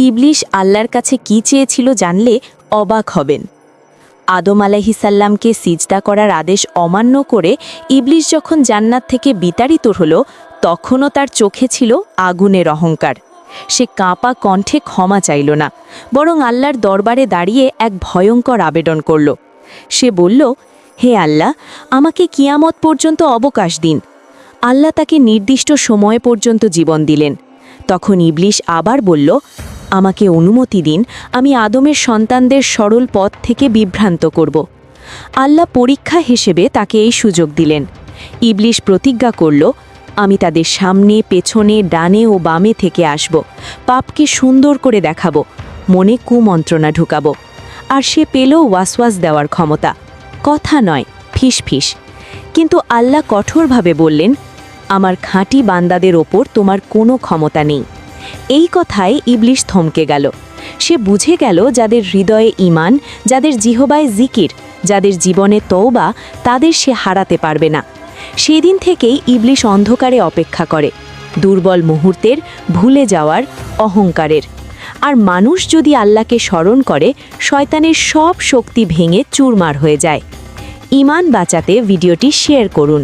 ইবলিশ আল্লাহর কাছে কি চেয়েছিল জানলে অবাক হবেন। আদম আলাইহিসাল্লামকে সিজদা করার আদেশ অমান্য করে ইবলিশ যখন জান্নাত থেকে বিতাড়িত হল, তখনও তার চোখে ছিল আগুনের অহংকার। সে কাঁপা কণ্ঠে ক্ষমা চাইল না, বরং আল্লাহর দরবারে দাঁড়িয়ে এক ভয়ঙ্কর আবেদন করল। সে বলল, হে আল্লাহ, আমাকে কিয়ামত পর্যন্ত অবকাশ দিন। আল্লাহ তাকে নির্দিষ্ট সময় পর্যন্ত জীবন দিলেন। তখন ইবলিশ আবার বলল, আমাকে অনুমতি দিন, আমি আদমের সন্তানদের সরল পথ থেকে বিভ্রান্ত করব। আল্লাহ পরীক্ষা হিসেবে তাকে এই সুযোগ দিলেন। ইবলিশ প্রতিজ্ঞা করল, আমি তাদের সামনে, পেছনে, ডানে ও বামে থেকে আসব, পাপকে সুন্দর করে দেখাব, মনে কুমন্ত্রণা ঢুকাব। আর সে পেল ওয়াসওয়াস দেওয়ার ক্ষমতা, কথা নয়, ফিসফিস। কিন্তু আল্লাহ কঠোরভাবে বললেন, আমার খাঁটি বান্দাদের ওপর তোমার কোনো ক্ষমতা নেই। এই কথায় ইবলিশ থমকে গেল। সে বুঝে গেল, যাদের হৃদয়ে ঈমান, যাদের জিহবায় জিকির, যাদের জীবনে তওবা, তাদের সে হারাতে পারবে না। সেদিন থেকেই ইবলিশ অন্ধকারে অপেক্ষা করে, দুর্বল মুহূর্তের, ভুলে যাওয়ার, অহংকারের। আর মানুষ যদি আল্লাহকে স্মরণ করে, শয়তানের সব শক্তি ভেঙে চুরমার হয়ে যায়। ঈমান বাঁচাতে ভিডিওটি শেয়ার করুন।